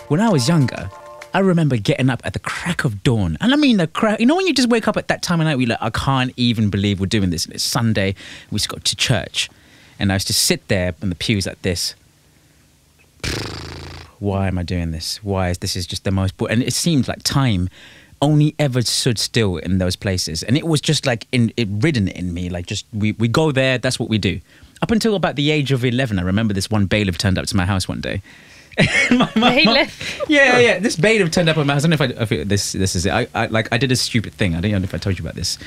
when I was younger, I remember getting up at the crack of dawn. And I mean the crack, you know when you just wake up at that time of night, we're like, I can't even believe we're doing this. And it's Sunday, we just got to church. And I used to sit there in the pews like this. Why am I doing this? Why is this is just the most... And it seemed like time only ever stood still in those places. And it was just like ridden in me. Like just, we go there, that's what we do. Up until about the age of 11, I remember this one bailiff turned up to my house one day. Bailiff? Yeah. This bailiff turned up at my house. I don't know if this is it. I did a stupid thing. I don't know if I told you about this.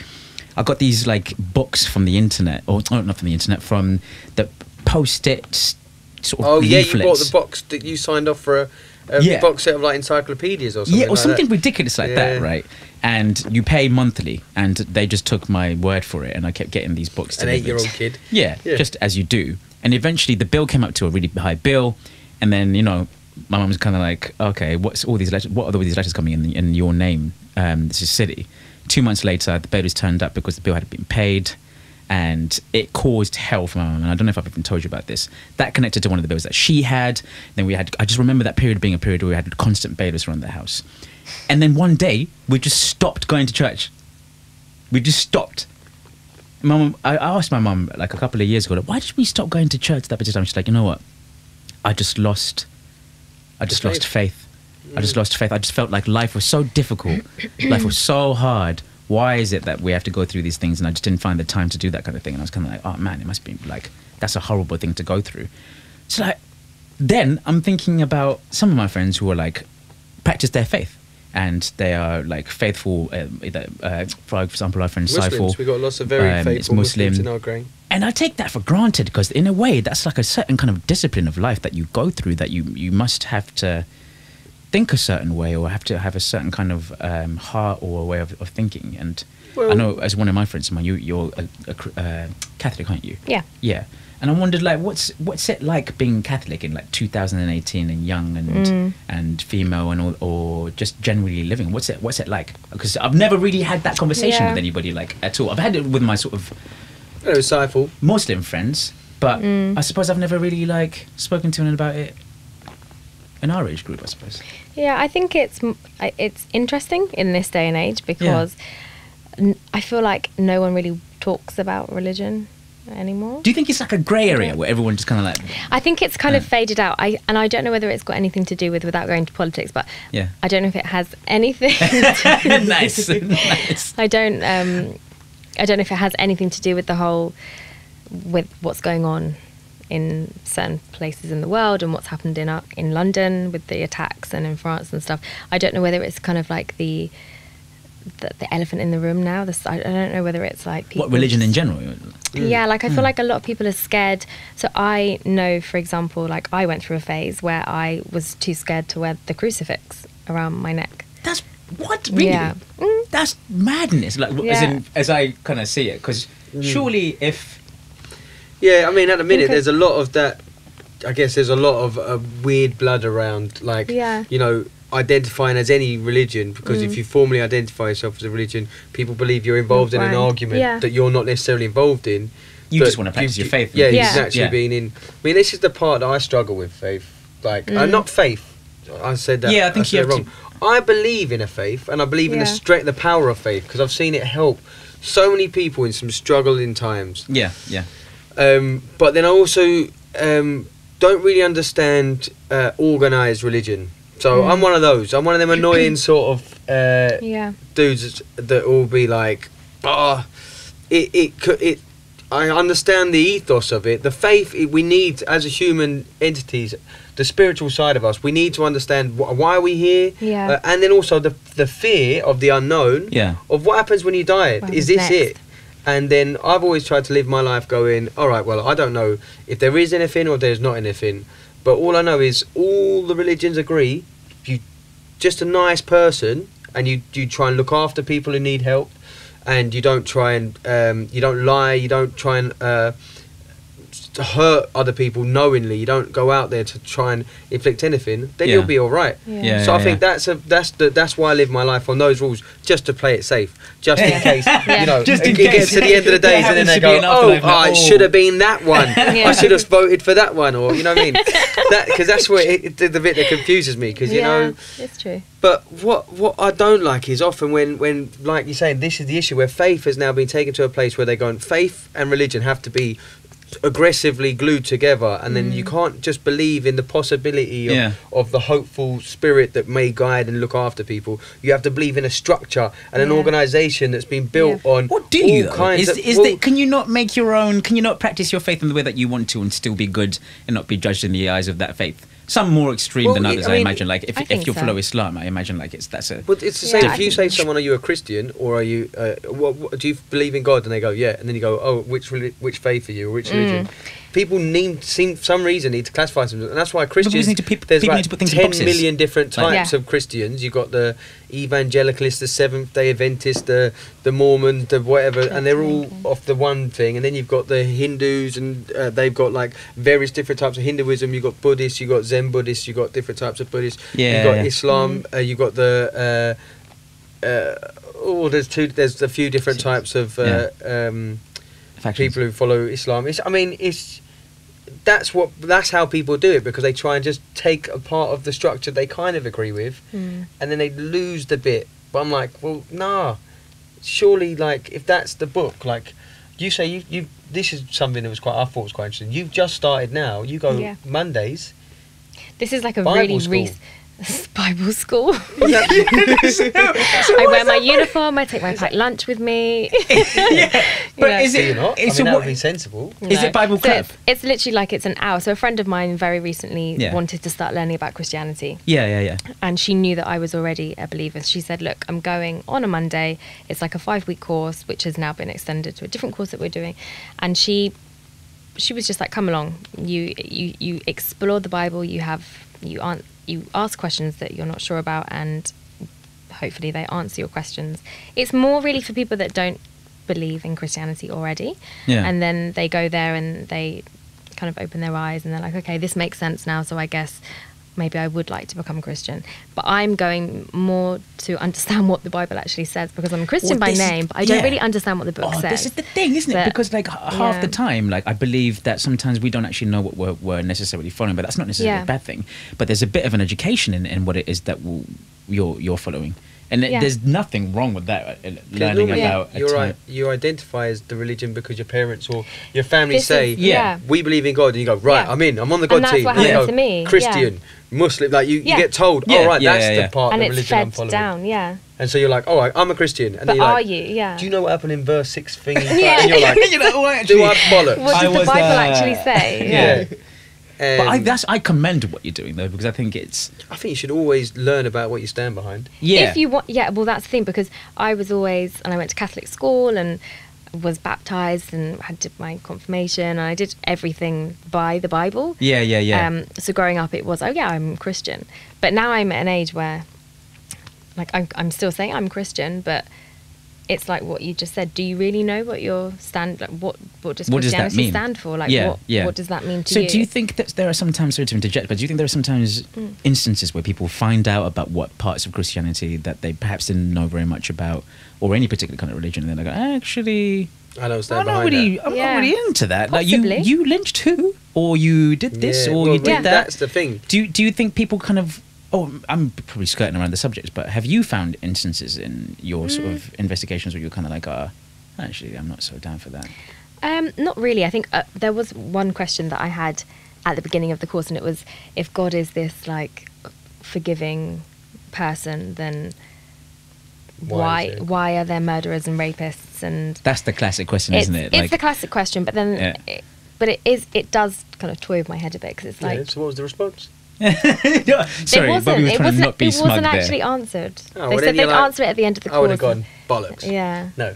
I got these like books from the internet, or not from the internet, from the Post-it sort of leaflets. You bought the box that you signed off for a box set of like encyclopedias or something. Yeah, or something ridiculous like that, right? And you pay monthly, and they just took my word for it, and I kept getting these books. An 8-year-old kid. Yeah, just as you do. And eventually the bill came up to a really high bill. And then, you know, my mum was kind of like, okay, what's all these letters? What are all these letters coming in your name? This is silly. 2 months later, the bailiffs turned up because the bill had been paid, and it caused hell for my mum. And I don't know if I've even told you about this. That connected to one of the bills that she had. Then we had, I just remember that period being a period where we had constant bailiffs around the house. And then one day, we just stopped going to church. We just stopped. I asked my mum like a couple of years ago, like, why did we stop going to church that particular time? She's like, you know what? I just lost faith. I just lost faith. I just felt like life was so difficult. Life was so hard. Why is it that we have to go through these things? And I just didn't find the time to do that kind of thing. And I was kind of like, oh man, it must be like, that's a horrible thing to go through. So like, then I'm thinking about some of my friends who are like, practice their faith. And they are like faithful, for example, our friend Muslims. Saiful. We've got lots of very faithful Muslims in our grain. And I take that for granted because in a way, that's like a certain kind of discipline of life that you go through, that you must have to think a certain way or have to have a certain kind of heart or a way of thinking. And I know as one of my friends, Simone, you're a Catholic, aren't you? Yeah. Yeah. And I wondered, like, what's it like being Catholic in like 2018 and young and female and or just generally living? What's it like? Because I've never really had that conversation with anybody like at all. I've had it with my sort of Muslim friends, but I suppose I've never really like spoken to anyone about it in our age group, I suppose. Yeah, I think it's interesting in this day and age because I feel like no one really talks about religion anymore. Do you think it's like a grey area where everyone just kind of like... I think it's kind of faded out. I don't know whether it's got anything to do with, without going to politics, but I don't know if it has anything nice. I don't know if it has anything to do with the whole, with what's going on in certain places in the world and what's happened in London with the attacks and in France and stuff. I don't know whether it's kind of like the elephant in the room now. I don't know whether it's like people... What, religion in general? Yeah, like I feel like a lot of people are scared. So I know, for example, like I went through a phase where I was too scared to wear the crucifix around my neck. That's... What? Really? Yeah. That's madness. Like, as I kind of see it. Because surely if... Yeah, I mean, at the minute, there's a lot of that... I guess there's a lot of weird blood around, like, you know, identifying as any religion, because if you formally identify yourself as a religion, people believe you're involved in an argument that you're not necessarily involved in. You just want to practice your faith. Yeah, actually being in... I mean, this is the part that I struggle with, faith. Like, not faith. I said that. Yeah, I think you have wrong. I believe in a faith, and I believe in the strength, the power of faith, because I've seen it help so many people in some struggling times. Yeah. But then I also don't really understand organised religion. So I'm one of those. I'm one of them annoying sort of dudes that will be like, I understand the ethos of it. The faith we need as a human entities, the spiritual side of us. We need to understand why are we here, and then also the fear of the unknown. Of what happens when you die. Is this it? And then I've always tried to live my life going, all right, well, I don't know if there is anything or there's not anything. But all I know is all the religions agree, you're just a nice person and you try and look after people who need help, and you don't try and, you don't lie, you don't try and hurt other people knowingly, you don't go out there to try and inflict anything, then you'll be all right. So I think that's why I live my life on those rules, just to play it safe, just in case, you know, just it gets to the end of the day and then they go, it should have been that one. I should have voted for that one, or you know what I mean? Because that's where the bit that confuses me, because you know, it's true. But what I don't like is often when like you're saying, this is the issue where faith has now been taken to a place where they're going, faith and religion have to be aggressively glued together, and then you can't just believe in the possibility of the hopeful spirit that may guide and look after people. You have to believe in a structure and an organisation that's been built on what do you kinds can you not make your own, can you not practice your faith in the way that you want to and still be good and not be judged in the eyes of that faith? Some more extreme than others, I imagine. Like if you follow Islam, I imagine like that's a. But it's the same. If you say to someone, "Are you a Christian or are you? What, do you believe in God?" and they go, "Yeah," and then you go, "Oh, which faith are you? Or which religion?" People some reason need to classify them, and that's why Christians. There's about 10 million different types of Christians. You've got the evangelicalists, the Seventh Day Adventists, the Mormons, the whatever, and they're all off the one thing. And then you've got the Hindus, and they've got like various different types of Hinduism. You've got Buddhists, you've got Zen Buddhists, you've got different types of Buddhists. You've got Islam. You've got the there's a few different types of people who follow Islam. That's how people do it, because they try and just take a part of the structure they kind of agree with, and then they lose the bit. But I'm like, well, nah. Surely, like, if that's the book, like you say, you this is something that I thought was quite interesting. You've just started now. You go Mondays. This is like a Bible really Bible school. I wear my uniform. I take my packed lunch with me. But is it not? That would be sensible. Is it Bible club? So it's literally like it's an hour. So a friend of mine very recently wanted to start learning about Christianity. And she knew that I was already a believer. She said, "Look, I'm going on a Monday. It's like a 5-week course, which has now been extended to a different course that we're doing." And she was just like, "Come along. You explore the Bible. You ask questions that you're not sure about, and hopefully they answer your questions." It's more really for people that don't believe in Christianity already, and then they go there and they kind of open their eyes and they're like, okay, this makes sense now, so I guess maybe I would like to become a Christian. But I'm going more to understand what the Bible actually says, because I'm a Christian by name, but I don't really understand what the book says. This is the thing, isn't it? Because like half the time, like I believe that sometimes we don't actually know what we're necessarily following, but that's not necessarily a bad thing. But there's a bit of an education in what it is that you're following. And there's nothing wrong with that, learning about you identify as the religion because your parents or your family say, we believe in God, and you go, right, I'm on the God team. And that's what happened to me. Christian, Muslim, like you get told, that's the part of the religion I'm following. And it's fed down, And so you're like, all right, I'm a Christian. And but you're like, are you? Do you know what happened in verse 6 thingy? And you're like, do I bollocks? What does the Bible actually say? But I commend what you're doing though, because I think you should always learn about what you stand behind. If you want, well, that's the thing, because I went to Catholic school and was baptized and had my confirmation, and I did everything by the Bible. So growing up, it was, I'm Christian. But now I'm at an age where, like, I'm still saying I'm Christian, but it's like what you just said. Do you really know what your what does Christianity stand for? Like, what does that mean to you? So do you think that there are sometimes, sorry to interject, but do you think there are sometimes instances where people find out about what parts of Christianity that they perhaps didn't know very much about, or any particular kind of religion, and then they go, actually, I don't stand behind that. I'm not really into that. Possibly. Like you lynched too, or you did this, or you did that. That's the thing. Do you think people kind of... I'm probably skirting around the subject, but have you found instances in your sort of investigations where you're kind of like, actually, I'm not so down for that? Not really. I think there was one question that I had at the beginning of the course, and it was, if God is this like forgiving person, then why are there murderers and rapists? And that's the classic question, isn't it? It's the classic question, but then, it does kind of toy with my head a bit, because it's like. So what was the response? Sorry, Bobby was trying to not be smug there. It wasn't actually answered. They said they'd answer it at the end of the course. I would have gone, bollocks. Yeah. No.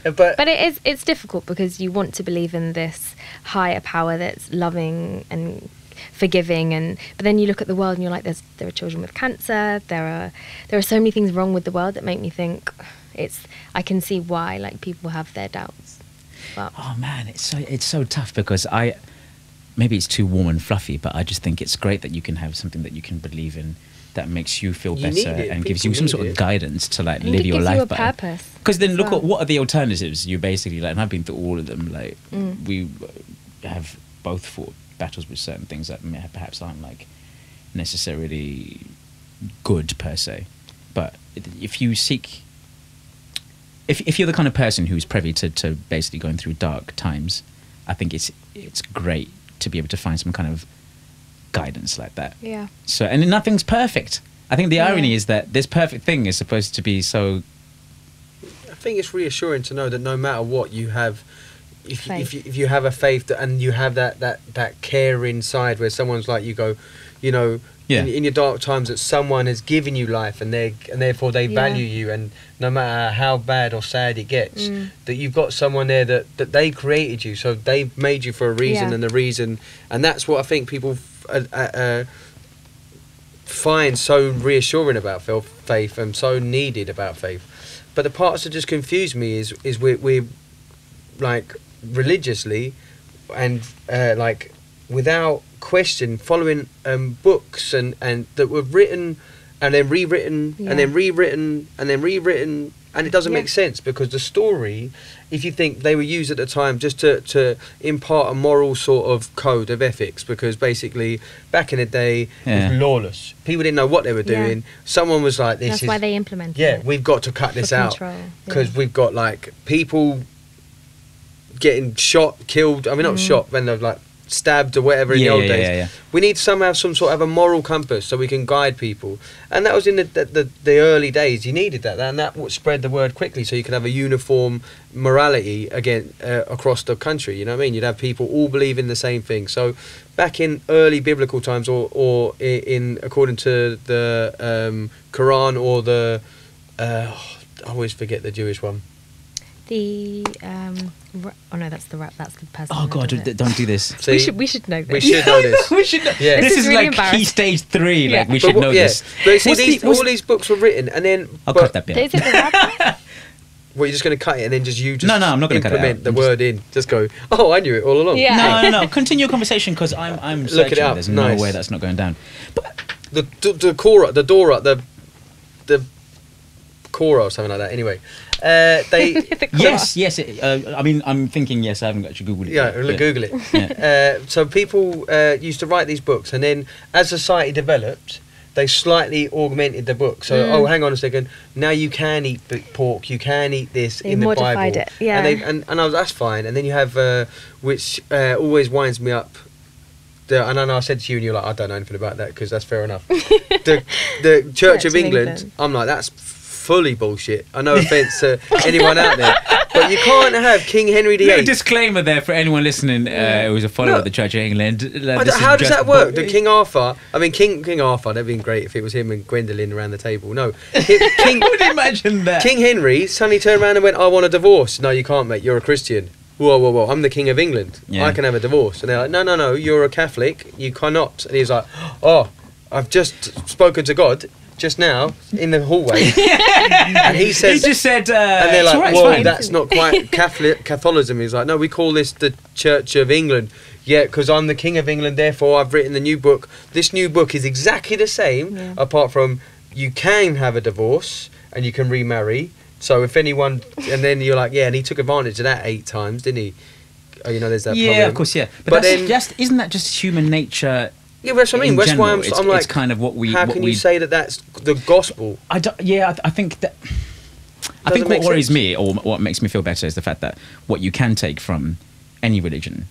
But it's difficult, because you want to believe in this higher power that's loving and forgiving, but then you look at the world and you're like, there are children with cancer, there are so many things wrong with the world that make me think I can see why like people have their doubts. But oh man, it's so tough because maybe it's too warm and fluffy, but I just think it's great that you can have something that you can believe in that makes you feel better and gives you some sort of guidance to like live your life better. Purpose. Because then look at what are the alternatives. You basically like, and I've been through all of them. Like we have both fought battles with certain things that perhaps aren't like necessarily good per se, but if you seek, if you're the kind of person who's privy to basically going through dark times, I think it's great to be able to find some kind of guidance like that. Yeah. So, and nothing's perfect. I think the irony is that this perfect thing is supposed to be so. I think it's reassuring to know that no matter what you have, if you have a faith and you have that care inside where someone's like, you go, you know, in your dark times, that someone has given you life and therefore they value you, and no matter how bad or sad it gets, that you've got someone there that they created you, so they made you for a reason, and that's what I think people find so reassuring about faith and so needed about faith. But the parts that just confuse me is we're like religiously and like without question following books and that were written and then rewritten and then rewritten and then rewritten, and it doesn't make sense because the story, if you think they were used at the time just to impart a moral sort of code of ethics, because basically back in the day it was lawless, people didn't know what they were doing, someone was like, that's why they implemented it. We've got to cut this out because we've got like people getting shot, killed, I mean not shot, when they're like stabbed or whatever in the old days. We need somehow some sort of a moral compass so we can guide people, and that was in the early days. You needed that, and that would spread the word quickly, so you could have a uniform morality again across the country. You know what I mean? You'd have people all believing the same thing. So back in early biblical times, or in according to the Quran or the I always forget the Jewish one. The oh no, that's the person. Oh god, don't do this. See? We should know this. We should know this. We should know. Yeah. This is really like key stage 3. Like we should know this. But see, all these books were written, and then I'll cut that bit. Is it the rapper? Well, you're just going to cut it, and then no, I'm not going to cut it out. Implement the word in. Just go. Oh, I knew it all along. Yeah. No. Continue your conversation because I'm searching. Look it up. There's no way that's not going down. But the Korah or something like that. Anyway, they yes. I mean, I'm thinking yes. I haven't actually googled it. Yeah, Google it. Yeah. So people used to write these books, and then as society developed, they slightly augmented the book. So, oh, hang on a second. Now you can eat pork. You can eat this in the Bible. They modified it. Yeah. And I was, that's fine. And then you have which always winds me up. And I know I said to you, and you're like, I don't know anything about that because that's fair enough. the Church of England. I'm like, that's fully bullshit. I no offence to anyone out there, but you can't have King Henry VIII. No disclaimer there for anyone listening who was a follower of the Church of England. How does that work? The King Arthur. I mean, King Arthur. That'd been great if it was him and Gwendolyn around the table. No, King. Would imagine that King Henry suddenly turned around and went, "I want a divorce." No, you can't, mate. You're a Christian. Whoa! I'm the King of England. I can have a divorce. And they're like, no. You're a Catholic. You cannot. And he's like, oh, I've just spoken to God just now in the hallway, and he says, he just said, and they're like, right, whoa, that's not quite Catholicism. He's like, no, we call this the Church of England. Yeah, because I'm the King of England, therefore I've written the new book. This new book is exactly the same, apart from you can have a divorce and you can remarry. So if anyone, and then you're like, yeah, and he took advantage of that 8 times, didn't he? Oh, you know, there's that problem. Yeah, of course, yeah. But that's isn't that just human nature? Yeah, that's what I mean. That's why I'm like, it's kind of what we. How can you say that that's the gospel? I think that. I think what worries me, or what makes me feel better, is the fact that what you can take from any religion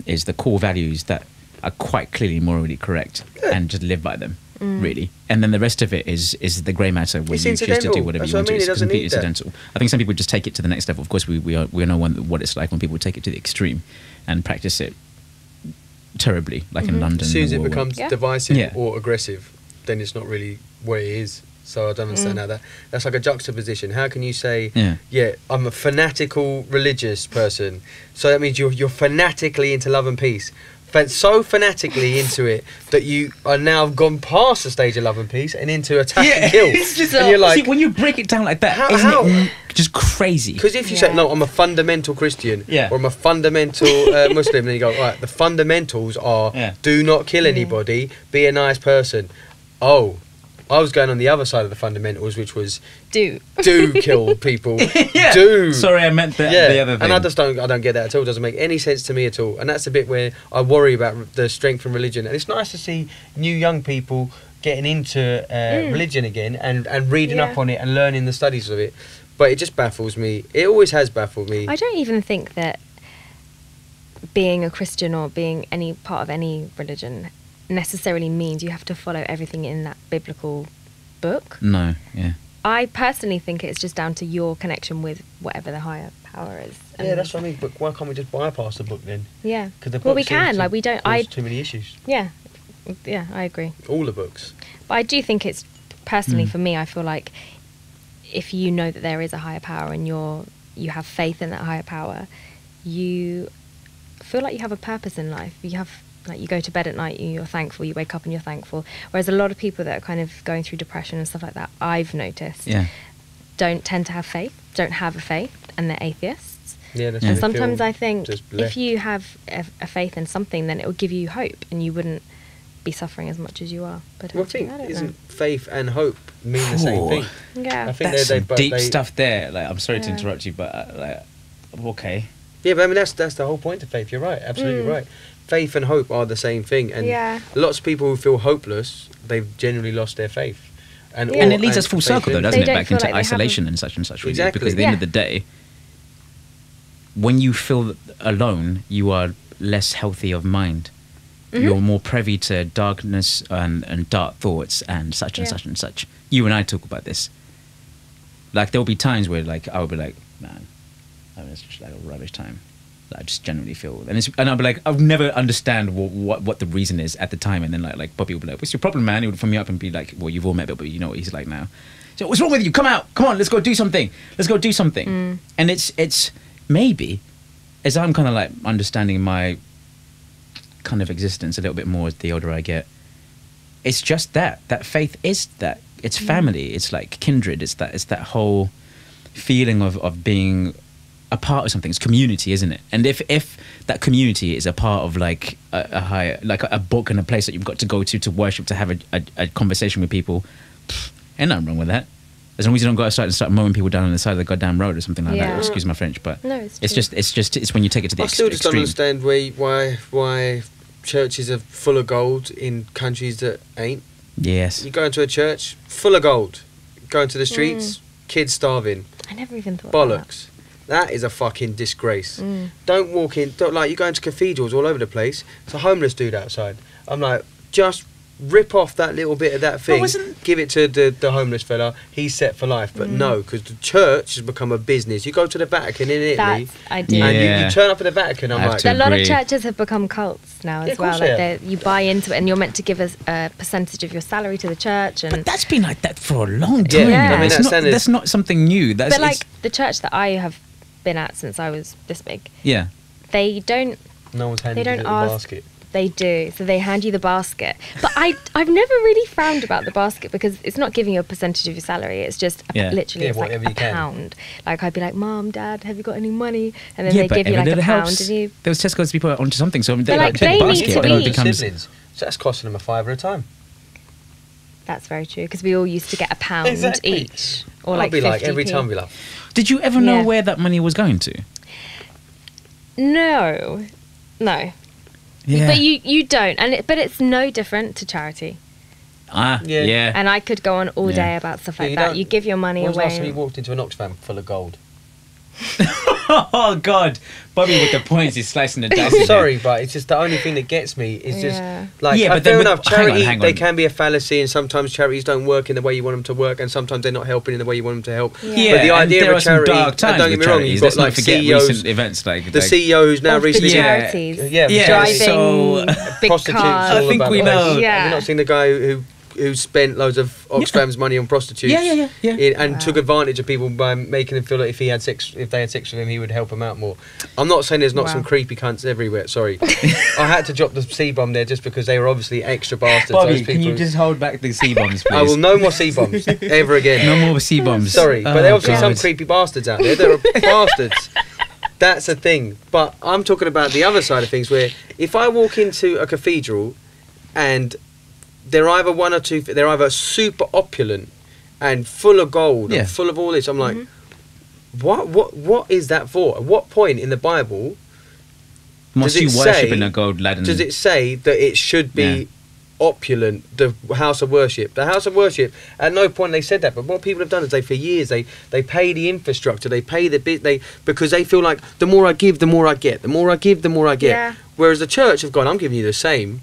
is the core values that are quite clearly morally correct, and just live by them, really. And then the rest of it is the grey matter where you choose to do whatever you want to. It's completely incidental. I think some people just take it to the next level. Of course, we know what it's like when people take it to the extreme and practice it terribly, like in London. As soon as it becomes divisive or aggressive, then it's not really what it is. So I don't understand how that's like a juxtaposition. How can you say, yeah, I'm a fanatical religious person, so that means you're fanatically into love and peace, so fanatically into it that you are now gone past the stage of love and peace and into attack and kill. It's just, and you're like, see, when you break it down like that, isn't it just crazy? Because if you say, no, I'm a fundamental Christian, or I'm a fundamental Muslim, then you go, right, the fundamentals are do not kill anybody, be a nice person. Oh, I was going on the other side of the fundamentals, which was do kill people. Sorry, I meant the other thing. And I don't get that at all. It doesn't make any sense to me at all. And that's the bit where I worry about the strength in religion. And it's nice to see new young people getting into religion again and reading up on it and learning the studies of it. But it just baffles me. It always has baffled me. I don't even think that being a Christian or being any part of any religion necessarily means you have to follow everything in that biblical book. No, yeah. I personally think it's just down to your connection with whatever the higher power is. Yeah, that's what I mean. But why can't we just bypass the book then? Yeah. Well, we can. Like, we don't. Too many issues. Yeah, I agree. All the books. But I do think it's personally for me. I feel like if you know that there is a higher power and you have faith in that higher power, you feel like you have a purpose in life. You have. Like, you go to bed at night, you're thankful, you wake up and you're thankful. Whereas a lot of people that are kind of going through depression and stuff like that, I've noticed, don't tend to have faith, don't have a faith, and they're atheists. Yeah, that's and sometimes I think if you have a faith in something, then it will give you hope and you wouldn't be suffering as much as you are. But I think isn't faith and hope mean the same thing? Yeah. I think that's some deep stuff there. Like, I'm sorry to interrupt you, but okay. Yeah, but I mean, that's the whole point of faith. You're right, absolutely right. Faith and hope are the same thing, and lots of people who feel hopeless, they've generally lost their faith. And it leads us full circle, though, doesn't it? Back into isolation and such. Really, exactly. Because at the end of the day, when you feel alone, you are less healthy of mind. You're more privy to darkness and dark thoughts and such and such and such. You and I talk about this. Like, there'll be times where, like, I would be like, man, it's just like a rubbish time. I just generally feel, and I'll be like, I'll never understand what the reason is at the time, and then like Bobby will be like, "What's your problem, man?" He would phone me up and be like, "Well, you've all met Bill, but you know what he's like now. So what's wrong with you? Come out, come on, let's go do something. And it's maybe as I'm kind of like understanding my kind of existence a little bit more as the older I get. It's just that faith is that it's family, it's like kindred, it's that whole feeling of being a part of something. It's community, isn't it? And if that community is a part of like a higher, like a book and a place that you've got to go to worship, to have a conversation with people, ain't nothing wrong with that. As long as you don't go outside and start mowing people down on the side of the goddamn road or something like that. Excuse my French, but no, it's just when you take it to the extreme. I still just don't understand why churches are full of gold in countries that ain't. Yes. You go into a church full of gold, go into the streets, kids starving. I never even thought bollocks. That is a fucking disgrace. Don't walk in. Like, you go into cathedrals all over the place. It's a homeless dude outside. I'm like, just rip off that little bit of that thing, give it to the homeless fella. He's set for life. But no, because the church has become a business. You go to the Vatican in Italy, and you turn up at the Vatican. I'm like, a lot of churches have become cults now as well. Like, you buy into it, and you're meant to give a percentage of your salary to the church. But that's been like that for a long time. Yeah. I mean, that's not something new. But like the church that I have been at since I was this big, they don't. No one's handing you the basket. They do. So they hand you the basket. But I've never really frowned about the basket because it's not giving you a percentage of your salary. It's just literally it's like a pound. Like, I'd be like, Mom, Dad, have you got any money? And then they give you like a pound. And you... There was Tesco's people onto something. So they like, they basket. Need to then be. Becomes... Siblings. So that's costing them $5 at a time. That's very true. Because we all used to get a pound each. Or like 50p. Like, every time we laugh. Did you ever know where that money was going to? No. Yeah. But you don't, but it's no different to charity. Yeah. And I could go on all day about stuff like that. You give your money away. When was the last time you walked into an Oxfam full of gold? Oh God, Bobby with the points, he's slicing the dice. I'm sorry, but it's just the only thing that gets me is just like, but fair enough, charity, hang on. they can be a fallacy, and sometimes charities don't work in the way you want them to work, and sometimes they're not helping in the way you want them to help. Yeah, but the idea of a charity, don't get me wrong, you've got like CEOs, recent events like the CEO who's now recently charities, driving so big prostitutes. cars. I think we know. Have you not seen the guy who who spent loads of Oxfam's money on prostitutes. And took advantage of people by making them feel that if they had sex with him, he would help them out more. I'm not saying there's not some creepy cunts everywhere. Sorry, I had to drop the C-bomb there just because they were obviously extra bastards. Bobby, can you just hold back the C-bombs, please? I will no more C-bombs ever again. No more C-bombs. Sorry, but there are obviously some creepy bastards out there. There are bastards. That's a thing. But I'm talking about the other side of things, where if I walk into a cathedral and they're either one or two, they're either super opulent and full of gold and full of all this, I'm like, what is that for? At what point in the Bible must you worship in a gold ladder? Does it say that it should be opulent, the house of worship? The house of worship, at no point they said that, but what people have done is for years they pay the infrastructure, they pay the bit, because they feel like the more I give, the more I get, the more I give, the more I get. Whereas the church have gone, I'm giving you the same,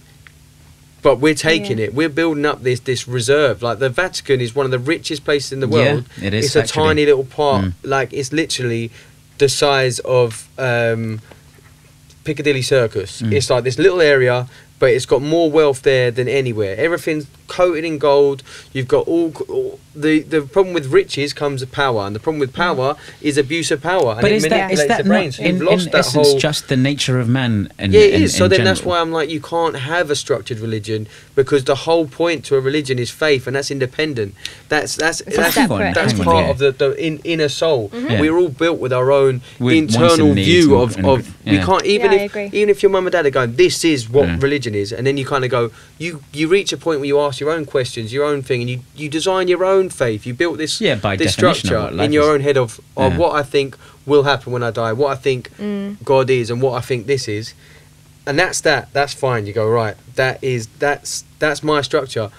but we're taking it, we're building up this reserve. Like the Vatican is one of the richest places in the world. It is. It's a tiny little part, like it's literally the size of Piccadilly Circus. It's like this little area, but it's got more wealth there than anywhere. Everything's coated in gold. You've got all the problem with riches comes with power, and the problem with power is abuse of power. And but is that not, in essence, just the nature of man? It is. So then that's why I'm like, you can't have a structured religion, because the whole point to a religion is faith, and that's independent. That's part of the inner soul. We're all built with our own internal view of we can't even if your mum and dad are going, this is what religion is, and then you kind of go, you reach a point where you ask your own questions, your own thing, and you design your own faith. You built this structure in your own head of what I think will happen when I die, what I think God is, and what I think this is, and that's fine. You go, right, that's my structure.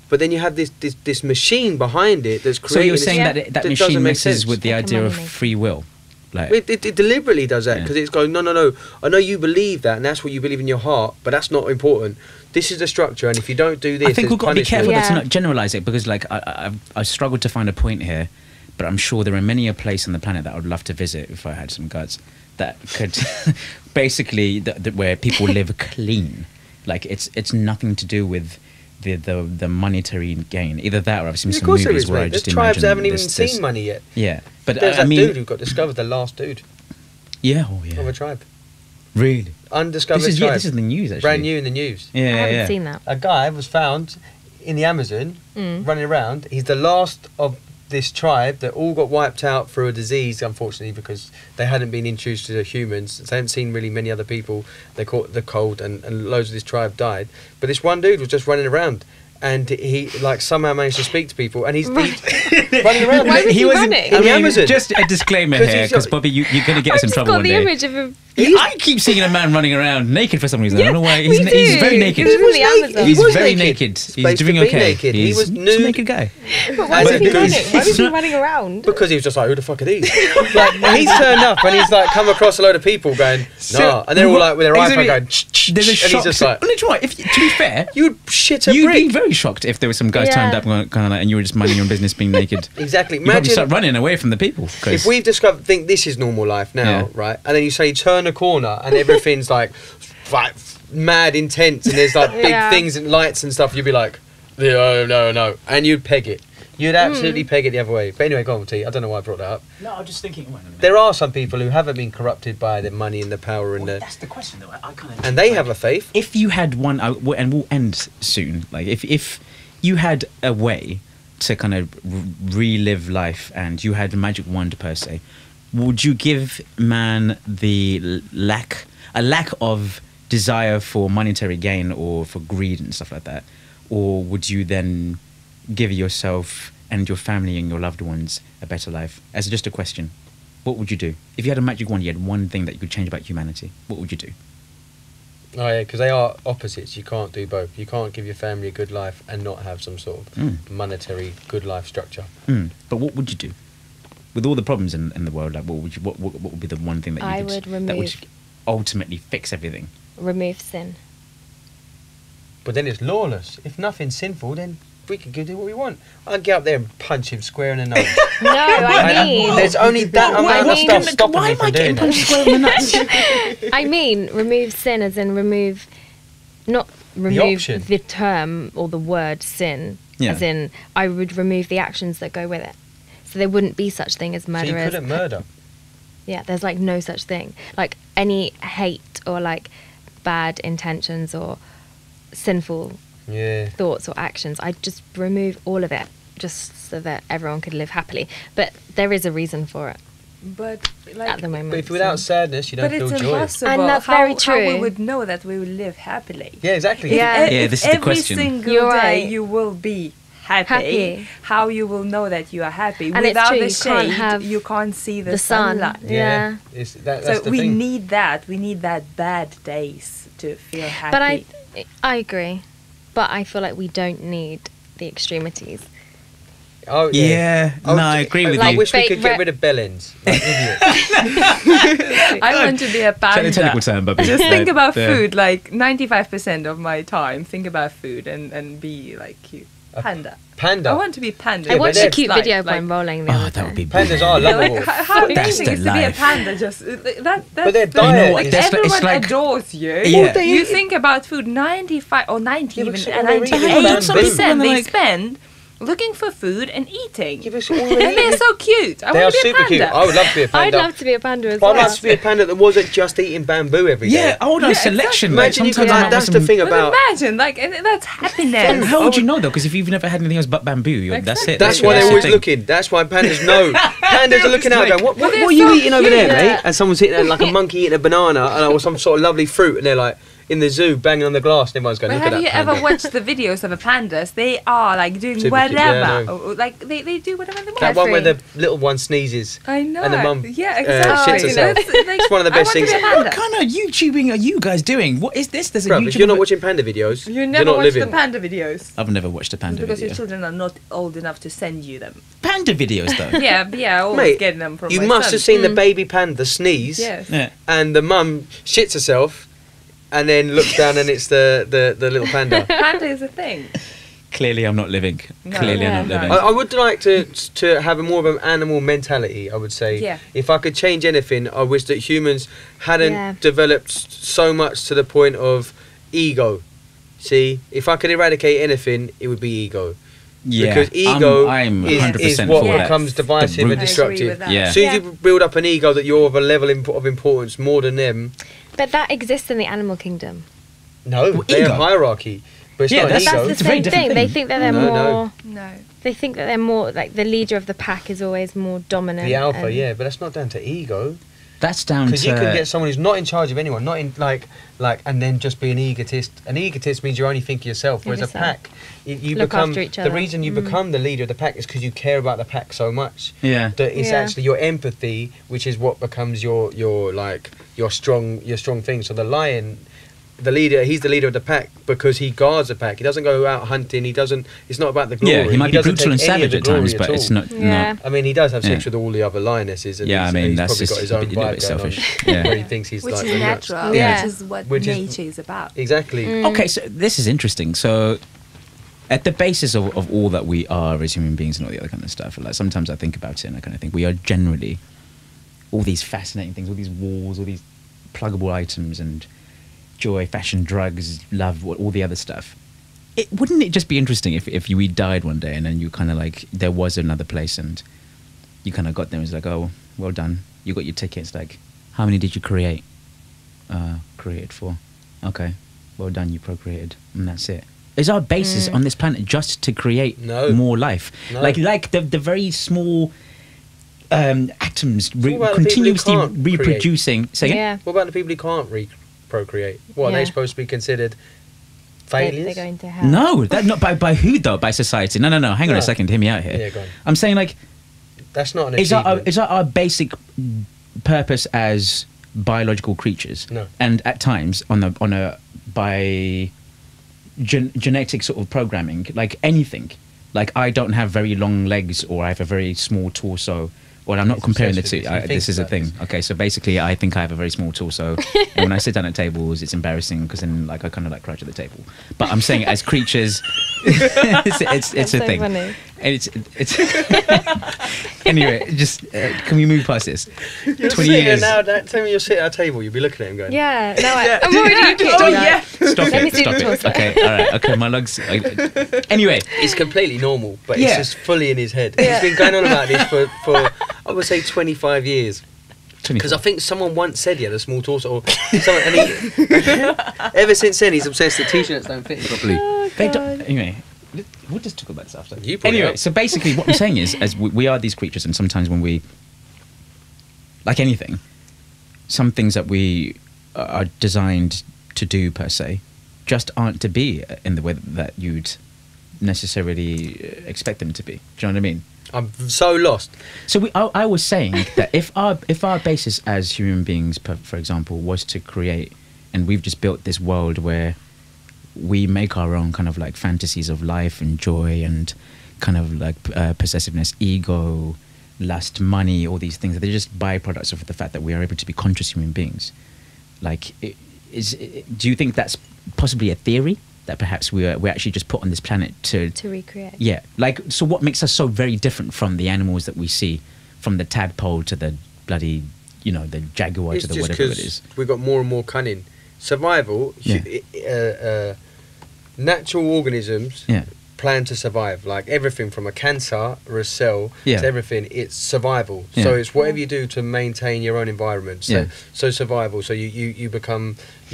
But then you have this machine behind it that's creating. So you're saying that machine messes with the idea of free will? Like, it deliberately does that, because it's going, no, I know you believe that, and that's what you believe in your heart, but that's not important. This is the structure, and if you don't do this, I think we've got to be careful to not generalise it, because like I struggled to find a point here, but I'm sure there are many a place on the planet that I would love to visit if I had some guts, that could basically where people live clean. Like it's nothing to do with the monetary gain. Either that, or I've seen some movies where I just imagine tribes haven't even seen money yet. Yeah, but there's that dude who got discovered, the last dude. Of a tribe. Really? Undiscovered tribe. This is the news, actually. Brand new in the news. I haven't seen that. A guy was found in the Amazon running around. He's the last of this tribe that all got wiped out through a disease, unfortunately, because they hadn't been introduced to the humans. They hadn't seen really many other people. They caught the cold, and loads of this tribe died. But this one dude was just running around, and he like somehow managed to speak to people, and he's running around. Why was he running? In the Amazon. Just a disclaimer here, because Bobby, you're going to get us in trouble one day. I've just got the image of him. I keep seeing a man running around naked for some reason. I don't know why. He's very naked. He's very naked. He's doing okay. He was nude. a naked guy. But why was he running? Why was he running around? Because he was just like, who the fuck are these? Like, he's turned up and he's like come across a load of people going, nah, and they're all like with their iPhone going, there's a shock. And he's just like, to be fair, you'd shit a you'd brick. be very shocked if there was some guys turned up kind of like, and you were just minding your own business being naked. Exactly. You'd probably start running away from the people. If we've think this is normal life now, right? And then you say turn a corner and everything's like mad intense, and there's like big things and lights and stuff, you'd be like, no, and you'd peg it. You'd absolutely peg it the other way. But anyway, go on, T. I don't know why I brought that up. No, I'm just thinking. There are some people who haven't been corrupted by the money and the power and the. That's the question, though. I kind of. And they have a faith. If you had one, and we'll end soon. Like if you had a way to kind of relive life, and you had a magic wand per se, would you give man a lack of desire for monetary gain or for greed and stuff like that, or would you then give yourself and your family and your loved ones a better life? As just a question, what would you do if you had a magic wand? You had one thing that you could change about humanity. What would you do? Oh yeah, because they are opposites. You can't do both. You can't give your family a good life and not have some sort of monetary good life structure. But what would you do with all the problems in the world? Like, what would be the one thing that you that would ultimately fix everything? Remove sin. But then it's lawless. If nothing's sinful, then we can do what we want. I'd get up there and punch him square in the nose. No, I mean... There's only that amount of stuff stopping me from doing that. I mean, remove sin as in remove... Not remove the term or the word sin. As in, I would remove the actions that go with it. So there wouldn't be such thing as murderers. So you couldn't murder? Yeah, there's like no such thing. Like any hate or like bad intentions or sinful thoughts or actions, I'd just remove all of it just so that everyone could live happily. But there is a reason for it. But like, at the moment, but if without sadness, you don't feel joy. But it's impossible. And that's very true. How we would know that we will live happily? Yeah, exactly. Yeah, this is the question. Every single You're day right. you will be happy. How you will know that you are happy? And without it's true, the you shade, can't have you can't see the sun. sunlight. Yeah. That's So the we thing. need that. We need that bad days to feel happy. But I agree. But I feel like we don't need the extremities. Oh Yeah, no, I agree with I you. wish we could get rid of bellends. Like, idiot. I want to be a panda. Technical term, but Just think about food. Like 95% of my time, think about food and be like you. Panda. Panda. I want to be panda. I watched a they're cute like- video like- by Rolling the Oh, other that would day. be Pandas brilliant. are Yeah, lovable. like how That's amazing the is to be a life. panda? Just that's But their the diet You know is- what, that's like- everyone it's like- adores you. Yeah. You think about food, 95 or 90 Yeah, but even, so and they really 98% bamboo. they spend looking for food and eating. Give us all And they're so cute. I They are want to be a super panda. cute. I would love to be a panda. I'd love to be a panda as But I'd well. like to be a panda that wasn't just eating bamboo every day. Yeah, I would have Yeah, selection. exactly. Like, Imagine you could, sometimes I like, have that's some- the thing But about... imagine, like, and that's happiness. How would you know though? Because if you've never had anything else but bamboo, that's it. That's why Yeah. they're always the thing. looking. That's why pandas know. Pandas are looking out going, what they're are you so eating over cute. there, Yeah. mate? And someone's eating like a monkey eating a banana or some sort of lovely fruit, and they're like in the zoo banging on the glass, and everyone's going, But look at have that you ever panda. watched the videos of the pandas? They are like doing Super cute, yeah, I whatever. know. Or, like they do whatever they want. That one where Free. the little one sneezes. I know. And the mum yeah, shits exactly. herself. That's, like, It's one of the I best want to be things. a panda. What kind of YouTubing are you guys doing? What is this? There's a Bruv, YouTube. if you're not watching panda videos, You you're never not watch the living. panda videos. I've never watched a panda Because video. your children are not old enough to send you them. Panda videos though. Yeah, I always Mate, getting them from You my must son. have seen the baby panda sneeze, Yes. Yeah. and the mum shits herself, and then looks down and it's the little panda. Panda is a thing. Clearly, I'm not living. No. Clearly, I'm not No. living. I would like to have a more of an animal mentality. I would say, Yeah. if I could change anything, I wish that humans hadn't Yeah. developed so much to the point of ego. See, if I could eradicate anything, it would be ego. Yeah, Because ego I'm is 100% what for that. becomes divisive root. and I agree destructive. with that. Yeah. As soon as you build up an ego that you're of a level of importance more than them, But that exists in the animal kingdom. no, Well, they have ego. hierarchy. But it's Yeah, not an that's- ego. That's It's the a very same different thing. They thing. think that they're No, no. more. No. They think that they're more like the leader of the pack is always more dominant. The alpha, and- yeah, but that's not down to ego. That's down to. Because you can get someone who's not in charge of anyone, not in like, and then just be an egotist. An egotist means you only think of yourself, whereas a Yourself. pack, you Look become. after each The other. reason you become the leader of the pack is because you care about the pack so much. Yeah. That it's Yeah. actually your empathy, which is what becomes your strong thing. So the lion, the leader, he's the leader of the pack because he guards the pack. He doesn't go out hunting. He doesn't. It's not about the glory. Yeah, he might be doesn't brutal and take any of savage the at times, glory but it's not. Yeah. I mean, he does have sex Yeah. with all the other lionesses. And Yeah, he's, I mean, he's that's probably just got his a own little bit vibe going on, selfish. Yeah. where he thinks he's Which like is the nuts. natural, Yeah. which is what Which is- nature is about. Exactly. Okay, so this is interesting. So, at the basis of all that we are as human beings and all the other kind of stuff, like sometimes I think about it and I kind of think we are generally all these fascinating things, all these walls, all these pluggable items, and joy, fashion, drugs, love, all the other stuff. Wouldn't it just be interesting if we died one day and then you kind of like there was another place and you kind of got there and it's like, oh, well done, you got your tickets. Like, how many did you create? Created 4. Okay, well done, you procreated, and that's it. Is our basis on this planet just to create No. more life? No. Like the very small atoms What about the people who continuously can't create? reproducing. Say again? Yeah. What about the people who can't procreate? What are Yeah. they supposed to be considered They're failures? going to hell. No, that not by who though? By society? No. Hang on No. a second. Hear me out here. Yeah, go on. I'm saying like, That's not an is achievement. that our basic purpose as biological creatures? No. And at times by genetic sort of programming, like anything, like I don't have very long legs or I have a very small torso. Well, I'm not He's comparing the obsessed two. with this. He This is a thinks thing. about Okay, so basically, I think I have a very small torso, and when I sit down at tables, it's embarrassing because then, like, I kind of like crouch at the table. But I'm saying, as creatures, it's a so thing. funny. And it's anyway. Just can we move past this? 20 years. Now, tell me you're sitting at a table. You'll be looking at him going. Yeah. No, I'm already looking. Oh yeah. Stop Let me it. see Stop the it. torso. Okay. All right. Okay. My legs. Anyway, It's completely normal, but Yeah. it's just fully in his head. Yeah. He's been going on about this for I would say 25 years. Because I think someone once said he had a small torso, or someone, and ever since then he's obsessed that t-shirts don't fit him properly. Oh, They God. don't, anyway, we'll just talk about this after. You brought it Anyway, up. so basically what I'm saying is, as we are these creatures, and sometimes when we, like anything, some things that we are designed to do per se, just aren't to be in the way that you'd necessarily expect them to be. Do you know what I mean? I'm so lost. So I was saying that if our basis as human beings, for example, was to create, and we've just built this world where we make our own kind of like fantasies of life and joy and kind of like possessiveness, ego, lust, money, all these things, they're just byproducts of the fact that we are able to be conscious human beings. Like, do you think that's possibly a theory? That perhaps we're actually just put on this planet to recreate. Yeah, like, so what makes us so very different from the animals that we see, from the tadpole to the bloody, the jaguar It's to the just whatever it because is. we've got more and more cunning. Survival, natural organisms Yeah, plan to survive. Like everything from a cancer or a cell Yeah. to everything, it's survival. Yeah. So it's whatever you do to maintain your own environment. So, Yeah. so survival. So you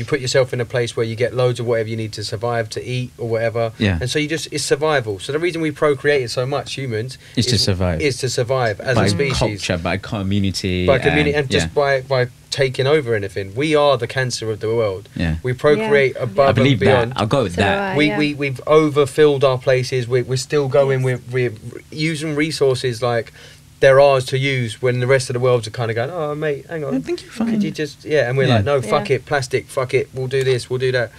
put yourself in a place where you get loads of whatever you need to survive, to eat or whatever. Yeah. And so it's survival. So the reason we procreated so much, humans, Is to survive. Is to survive as by a species. culture, by community, By community and yeah. just by taking over anything. We are the cancer of the world. Yeah. We procreate Yeah. above I believe and beyond. that. I'll go with So do that. I. We, yeah. we've overfilled our places. We're still going. We're using resources like they're ours to use when the rest of the world's are kind of going, oh, mate, hang on. I think you're fine. Could you just, and we're Yeah. like, no, fuck Yeah. it, plastic, fuck it, we'll do this, we'll do that.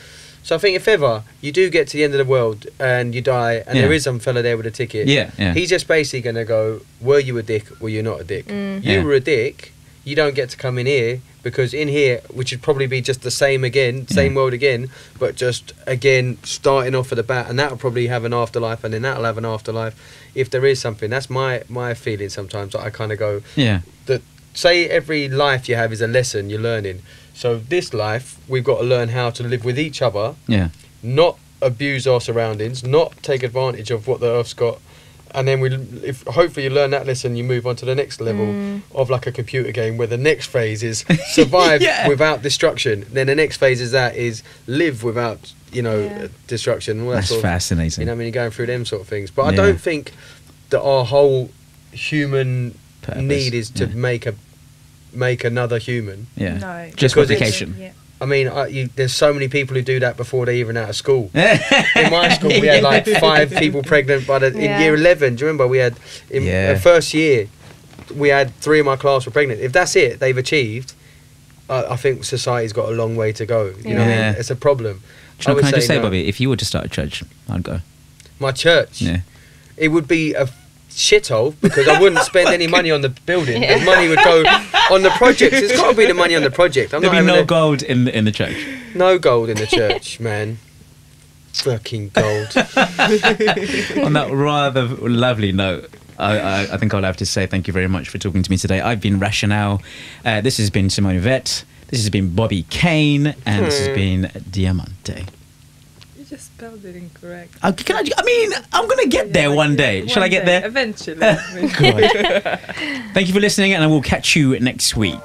So I think if ever you do get to the end of the world and you die and Yeah. there is some fella there with a ticket, Yeah, yeah. he's just basically going to go, were you a dick or you're not a dick? You Yeah. were a dick, you don't get to come in here because in here, which would probably be just the same again, same Yeah. world again, but just again starting off at the bat, and that'll probably have an afterlife, and then that'll have an afterlife if there is something. That's my feeling sometimes. I kind of go, Yeah, that say every life you have is a lesson you're learning. So this life, we've got to learn how to live with each other, yeah, not abuse our surroundings, not take advantage of what the earth's got. And then if hopefully you learn that lesson, you move on to the next level of like a computer game where the next phase is survive Yeah. without destruction. Then the next phase is live without Yeah. destruction. All that that's sort of, fascinating. you know, what I mean, you're going through them sort of things. But I Yeah. don't think that our whole human Purpose, need is to yeah. make another human. Yeah, No. just Because replication. Yeah. I mean, there's so many people who do that before they're even out of school. In my school, we had like 5 people pregnant in Yeah. year 11. Do you remember? We had, in Yeah. the first year, we had 3 in my class were pregnant. If that's it, they've achieved, I think society's got a long way to go. You know what I Yeah. mean? It's a problem. Do you know, would can I just say, no. Bobby, if you were to start a church, I'd go. My church, Yeah. it would be a shithole because I wouldn't spend any money on the building. The money would go on the projects. It's got to be the money on the project. I'm There'd not be having no gold in the church. no gold in the church, man. Fucking gold. On that rather lovely note, I think I'll have to say thank you very much for talking to me today. I've been Irrationale. This has been Simone Yvette. This has been Bobby Kane. And this has been Diamante. You just spelled it incorrect. I mean, I'm going to get there one day. Shall I get there? Eventually. God. Thank you for listening, and I will catch you next week.